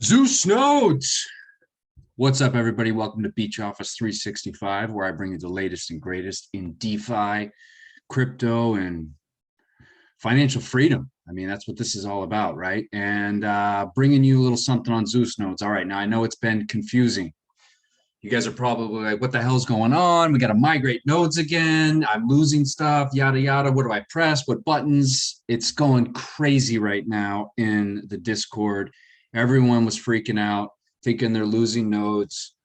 Zeus Nodes. What's up, everybody? Welcome to Beach Office 365, where I bring you the latest and greatest in DeFi, crypto, and financial freedom. I mean, that's what this is all about, right? And bringing you a little something on Zeus Nodes. All right, now I know it's been confusing. You guys are probably like, what the hell's going on? We got to migrate nodes again. I'm losing stuff, yada, yada. What do I press? What buttons? It's going crazy right now in the Discord. Everyone was freaking out, thinking they're losing nodes.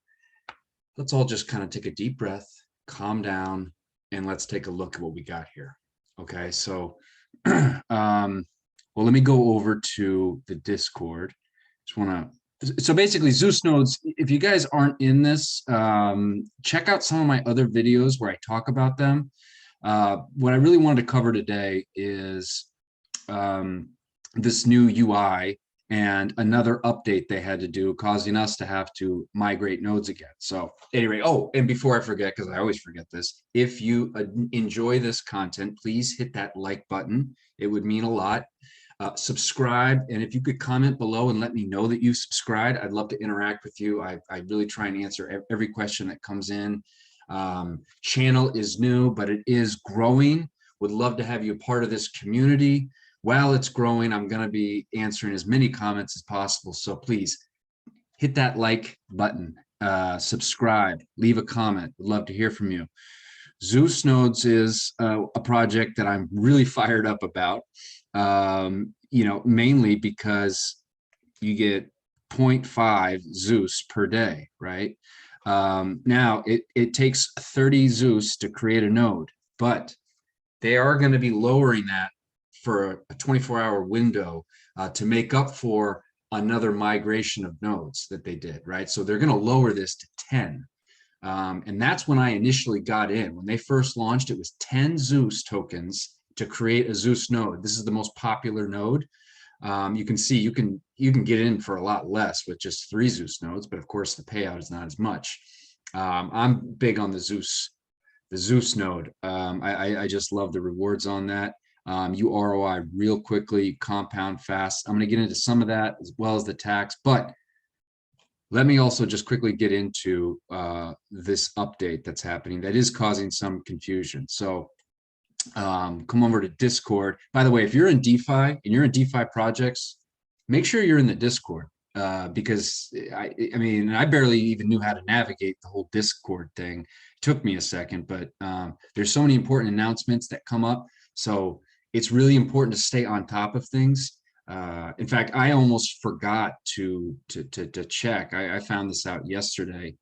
Let's all just kind of take a deep breath, calm down, and let's take a look at what we got here. Okay, so, well, let me go over to the Discord. Just want to so basically Zeus Nodes, if you guys aren't in this, check out some of my other videos where I talk about them. What I really wanted to cover today is this new UI and another update they had to do, causing us to have to migrate nodes again. So anyway, oh, and before I forget, because I always forget this, if you enjoy this content, please hit that like button. It would mean a lot. Subscribe, and if you could comment below and let me know that you subscribed, I'd love to interact with you. I really try and answer every question that comes in. Channel is new, but it is growing. Would love to have you a part of this community. While it's growing, I'm going to be answering as many comments as possible. So please hit that like button, subscribe, leave a comment. Would love to hear from you. Zeus Nodes is a project that I'm really fired up about. Mainly because you get 0.5 Zeus per day, right? Now it takes 30 Zeus to create a node, but they are going to be lowering that for a 24-hour window to make up for another migration of nodes that they did, right? So they're going to lower this to 10. And that's when I initially got in. When they first launched, it was 10 Zeus tokens to create a Zeus node. This is the most popular node. You can see you can get in for a lot less with just 3 Zeus nodes, but of course the payout is not as much. I'm big on the Zeus node. I just love the rewards on that. You ROI real quickly, compound fast. I'm going to get into some of that as well as the tax, but let me also just quickly get into this update that's happening that is causing some confusion. So come over to Discord. By the way, if you're in DeFi and you're in DeFi projects, make sure you're in the Discord because I mean, I barely even knew how to navigate the whole Discord thing. It took me a second, but there's so many important announcements that come up. So it's really important to stay on top of things. In fact, I almost forgot to check. I found this out yesterday.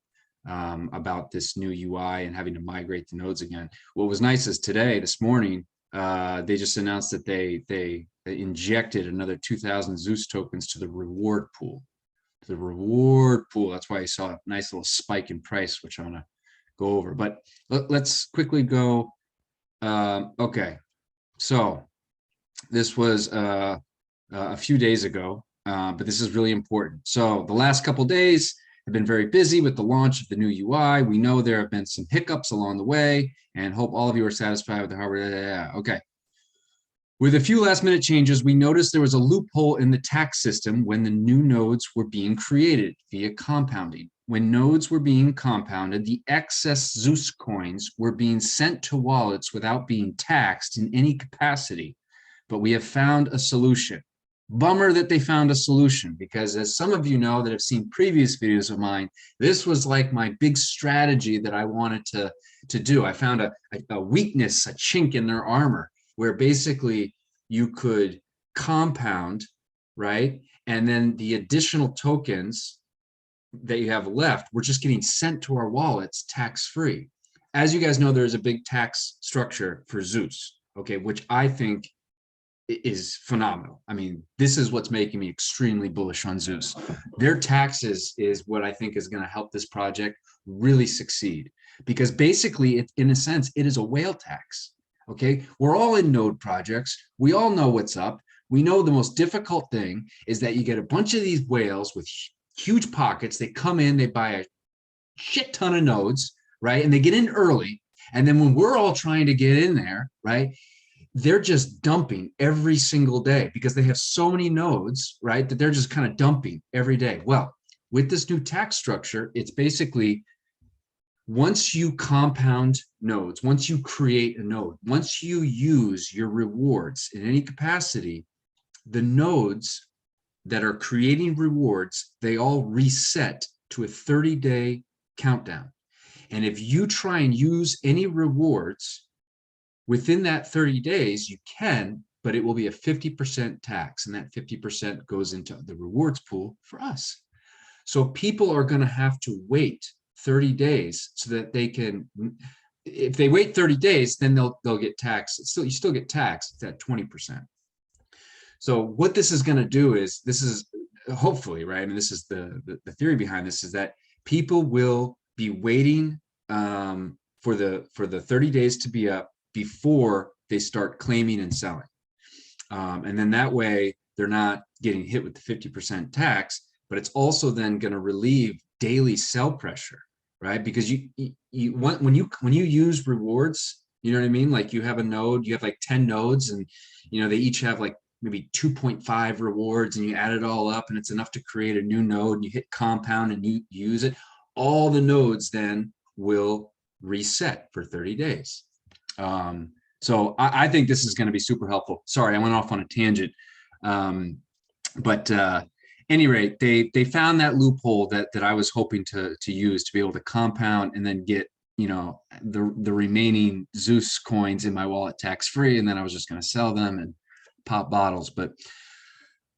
About this new UI and having to migrate the nodes again. What was nice is this morning, they just announced that they injected another 2,000 Zeus tokens to the reward pool. That's why I saw a nice little spike in price, which I'm gonna go over. But let's quickly go. Okay, so this was a few days ago, but this is really important. So the last couple days have been very busy with the launch of the new UI. We know there have been some hiccups along the way and hope all of you are satisfied with the hardware. Okay. With a few last minute changes, we noticed there was a loophole in the tax system when the new nodes were being created via compounding. When nodes were being compounded, the excess Zeus coins were being sent to wallets without being taxed in any capacity. But we have found a solution. Bummer that they found a solution, because as some of you know that have seen previous videos of mine, this was like my big strategy that I wanted to do. I found a weakness, a chink in their armor, where basically you could compound, right? And then the additional tokens that you have left, we're just getting sent to our wallets tax-free. As you guys know, there's a big tax structure for Zeus, okay, which I think is phenomenal. I mean, this is what's making me extremely bullish on Zeus. Their taxes is what I think is going to help this project really succeed, because basically, in a sense, it is a whale tax. Okay, we're all in node projects. We all know what's up. We know the most difficult thing is that you get a bunch of these whales with huge pockets. They come in, they buy a shit ton of nodes, right? And they get in early. And then when we're all trying to get in there, right? they're just dumping every single day because they have so many nodes, right? That they're just kind of dumping every day. Well, with this new tax structure, it's basically once you compound nodes, once you create a node, once you use your rewards in any capacity, the nodes that are creating rewards, they all reset to a 30-day countdown. And if you try and use any rewards within that 30 days, you can, but it will be a 50% tax. And that 50% goes into the rewards pool for us. So people are going to have to wait 30 days so that they can, if they wait 30 days, then they'll get taxed. You still get taxed at 20%. So what this is going to do is, this is hopefully, right, and this is the theory behind this, is that people will be waiting for the 30 days to be up before they start claiming and selling. And then that way they're not getting hit with the 50% tax, but it's also then going to relieve daily sell pressure, right? Because when you use rewards, you know what I mean? Like you have a node, you have like 10 nodes, and they each have like maybe 2.5 rewards, and you add it all up and it's enough to create a new node, and you hit compound and you use it. All the nodes then will reset for 30 days. So I think this is going to be super helpful. Sorry, I went off on a tangent. But any rate, they found that loophole that I was hoping to use to be able to compound and then get the remaining Zeus coins in my wallet tax free, and then I was just going to sell them and pop bottles. But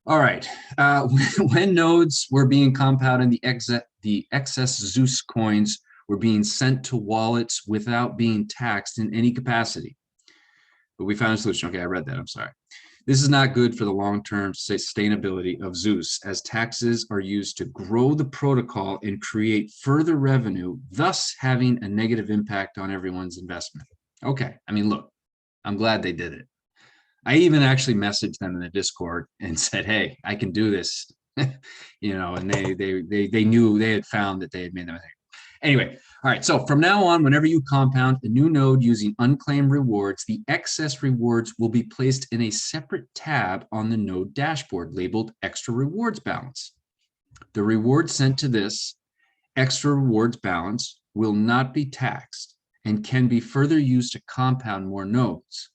all right, when nodes were being compounded, the excess Zeus coins were being sent to wallets without being taxed in any capacity. But we found a solution. Okay, I read that. I'm sorry. This is not good for the long-term sustainability of Zeus, as taxes are used to grow the protocol and create further revenue, thus having a negative impact on everyone's investment. Okay, I mean, look, I'm glad they did it. I even actually messaged them in the Discord and said, "Hey, I can do this," and they knew, they had found that they had made the mistake. Anyway, all right, so from now on, whenever you compound a new node using unclaimed rewards, the excess rewards will be placed in a separate tab on the node dashboard labeled Extra Rewards Balance. The reward sent to this extra rewards balance will not be taxed and can be further used to compound more nodes.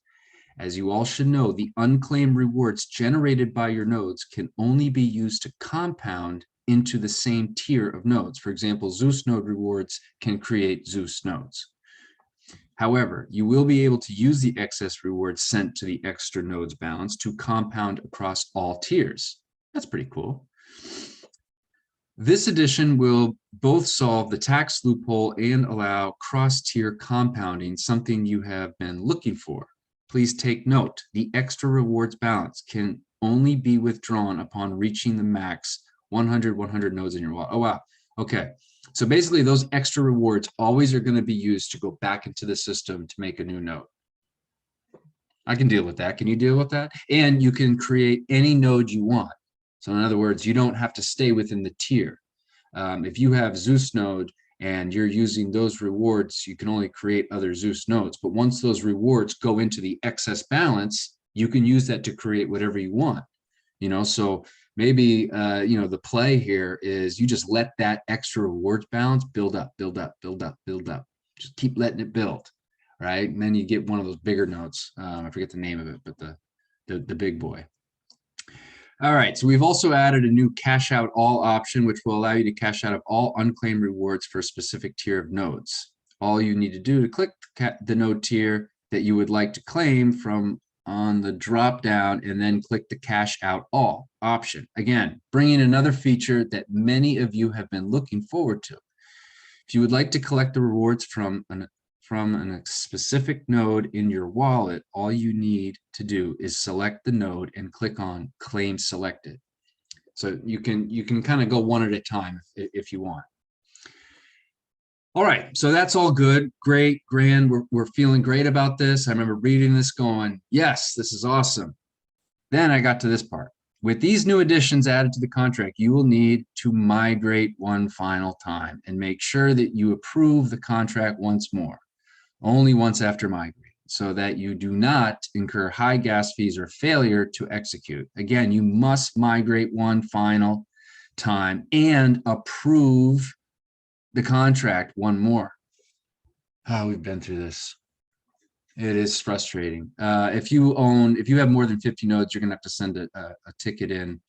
As you all should know, the unclaimed rewards generated by your nodes can only be used to compound into the same tier of nodes. For example, Zeus node rewards can create Zeus nodes. However, you will be able to use the excess rewards sent to the extra nodes balance to compound across all tiers. That's pretty cool. This addition will both solve the tax loophole and allow cross-tier compounding, something you have been looking for. Please take note, the extra rewards balance can only be withdrawn upon reaching the max 100 nodes in your wallet. Oh, wow. Okay. So basically those extra rewards always are going to be used to go back into the system to make a new node. I can deal with that. Can you deal with that? And you can create any node you want. So in other words, you don't have to stay within the tier. If you have Zeus node and you're using those rewards, you can only create other Zeus nodes. But once those rewards go into the excess balance, you can use that to create whatever you want. So maybe, the play here is you just let that extra rewards balance build up. Just keep letting it build, right? And then you get one of those bigger nodes. I forget the name of it, but the big boy. All right, so we've also added a new cash out all option, which will allow you to cash out of all unclaimed rewards for a specific tier of nodes. All you need to do to click the node tier that you would like to claim from on the drop down, and then click the cash out all option. Again, bringing another feature that many of you have been looking forward to. If you would like to collect the rewards from a specific node in your wallet, all you need to do is select the node and click on claim selected. So you can kind of go one at a time if you want. All right, so that's all good, great, grand. We're feeling great about this. I remember reading this going, yes, this is awesome. Then I got to this part. With these new additions added to the contract, you will need to migrate one final time and make sure that you approve the contract once more, only once after migrating. so that you do not incur high gas fees or failure to execute. Again, you must migrate one final time and approve the contract one more. Oh, we've been through this. It is frustrating. If you have more than 50 nodes, you're gonna have to send a ticket in.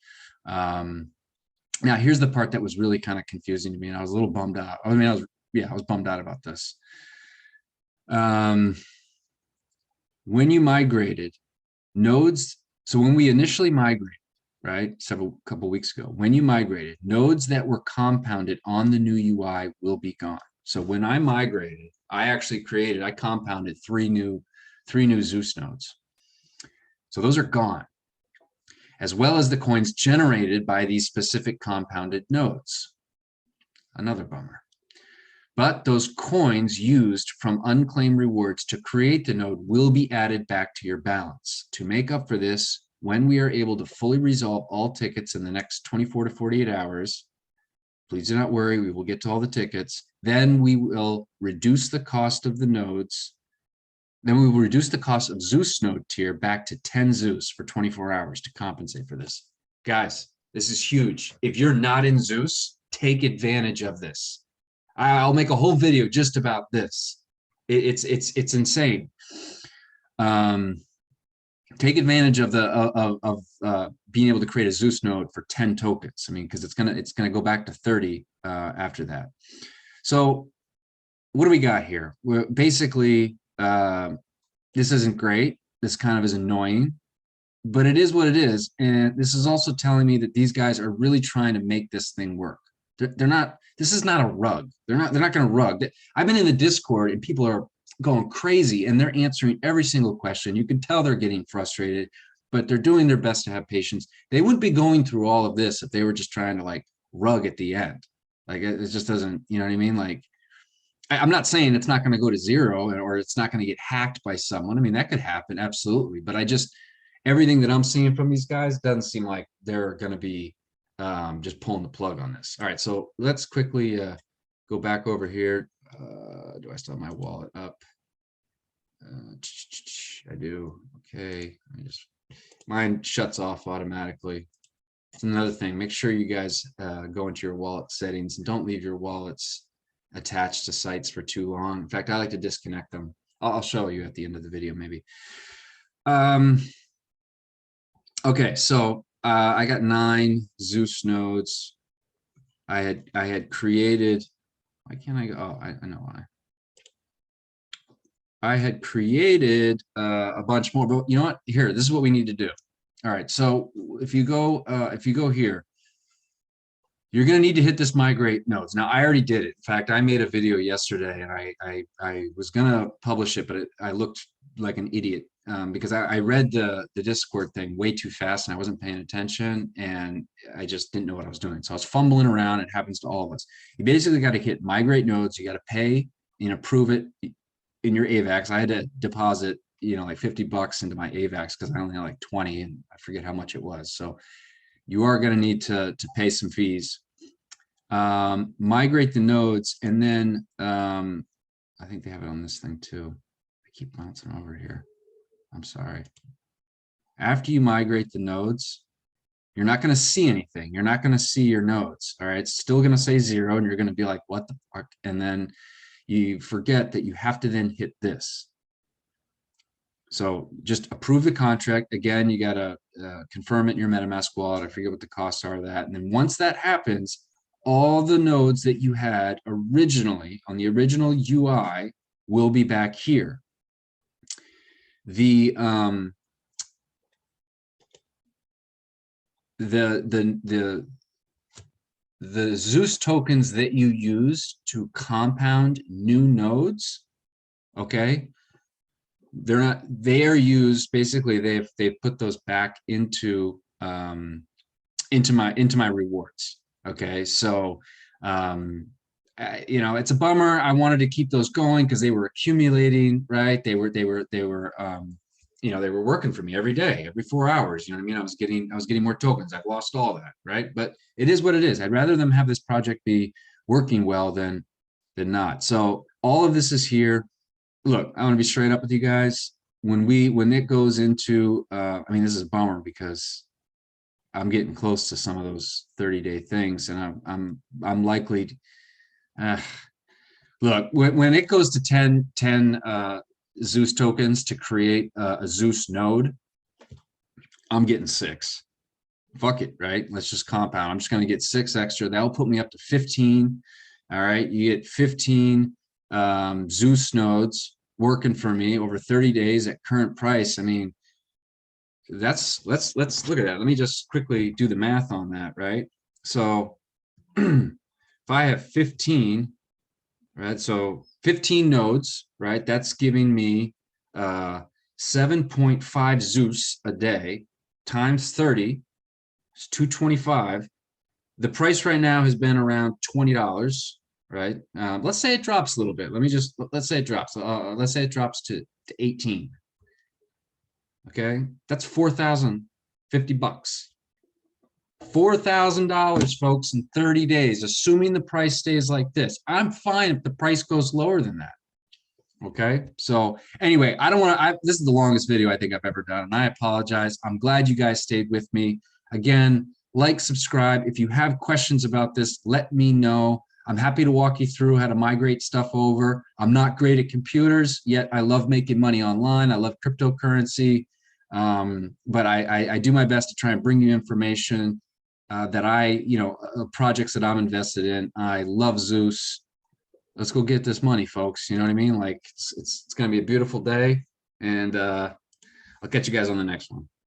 Now, here's the part that was really kind of confusing to me, and I was a little bummed out. I mean, I was bummed out about this. When you migrated nodes, so when we initially migrated, right, couple weeks ago, when you migrated, nodes that were compounded on the new UI will be gone. So when I migrated, I compounded three new Zeus nodes. So those are gone, as well as the coins generated by these specific compounded nodes. Another bummer. But those coins used from unclaimed rewards to create the node will be added back to your balance. To make up for this, when we are able to fully resolve all tickets in the next 24 to 48 hours, please do not worry, we will get to all the tickets. Then we will reduce the cost of the nodes. Then we will reduce the cost of Zeus node tier back to 10 Zeus for 24 hours to compensate for this. Guys, this is huge. If you're not in Zeus, take advantage of this. I'll make a whole video just about this. It's insane. Take advantage of being able to create a Zeus node for 10 tokens. I mean, because it's gonna go back to 30 after that. So what do we got here? We're basically this isn't great. This kind of is annoying, but it is what it is. And this is also telling me that these guys are really trying to make this thing work. They're not. This is not a rug. They're not going to rug. I've been in the Discord and people are going crazy and they're answering every single question. You can tell they're getting frustrated, but they're doing their best to have patience. They wouldn't be going through all of this if they were just trying to like rug at the end. Like it just doesn't, you know what I mean? Like I'm not saying it's not going to go to zero or it's not going to get hacked by someone. I mean, that could happen. Absolutely. But everything that I'm seeing from these guys doesn't seem like they're going to be just pulling the plug on this. All right, so let's quickly go back over here. Do I still have my wallet up? I do. Okay, mine shuts off automatically. It's another thing. Make sure you guys go into your wallet settings and don't leave your wallets attached to sites for too long. In fact, I like to disconnect them. I'll show you at the end of the video, maybe. Okay, so I got 9 Zeus nodes. I had created. Why can't I go? Oh, I know why. I had created a bunch more, but you know what? Here, this is what we need to do. All right, so if you go here, you're going to need to hit this migrate nodes. Now, I already did it. In fact, I made a video yesterday, and I was going to publish it, but I looked like an idiot because I read the Discord thing way too fast, and I wasn't paying attention, and I just didn't know what I was doing. So I was fumbling around. It happens to all of us. You basically got to hit migrate nodes. You got to pay and approve it in your AVAX. I had to deposit, like $50 into my AVAX because I only had like 20, and I forget how much it was. So you are going to need to pay some fees. Migrate the nodes, and then I think they have it on this thing too. I keep bouncing over here. I'm sorry. After you migrate the nodes, you're not going to see anything. You're not going to see your nodes. All right. It's still going to say 0, and you're going to be like, what the fuck? And then you forget that you have to then hit this. So just approve the contract. Again, you got to confirm it in your MetaMask wallet. I forget what the costs are of that. And then once that happens, all the nodes that you had originally on the original UI will be back here. The Zeus tokens that you use to compound new nodes, okay, they are used, basically they've put those back into my rewards. Okay, so it's a bummer. I wanted to keep those going because they were accumulating, right? They were working for me every day, every 4 hours. You know what I mean? I was getting more tokens. I've lost all that, right? But it is what it is. I'd rather them have this project be working well than not. So all of this is here. look, I want to be straight up with you guys. When it goes into, I mean, this is a bummer because I'm getting close to some of those 30-day things, and I'm likely. Uh, Look, when it goes to 10 Zeus tokens to create a Zeus node, I'm getting 6. Fuck it, right? Let's just compound. I'm just going to get 6 extra. That'll put me up to 15. All right, you get 15 Zeus nodes working for me over 30 days at current price. I mean, let's look at that. Let me just quickly do the math on that, right? So if I have 15, right? So 15 nodes, right? That's giving me 7.5 Zeus a day times 30. It's 225. The price right now has been around $20, right? Let's say it drops a little bit. Let's say it drops. Let's say it drops to 18. Okay, that's 4,050 bucks. $4,000, folks, in 30 days, assuming the price stays like this. I'm fine if the price goes lower than that. Okay, so anyway, I don't want to. This is the longest video I think I've ever done, and I apologize. I'm glad you guys stayed with me. Again, like, subscribe. If you have questions about this, let me know. I'm happy to walk you through how to migrate stuff over. I'm not great at computers, yet I love making money online. I love cryptocurrency, but I do my best to try and bring you information that projects that I'm invested in. I love Zeus. Let's go get this money, folks. You know what I mean? Like it's going to be a beautiful day, and I'll catch you guys on the next one.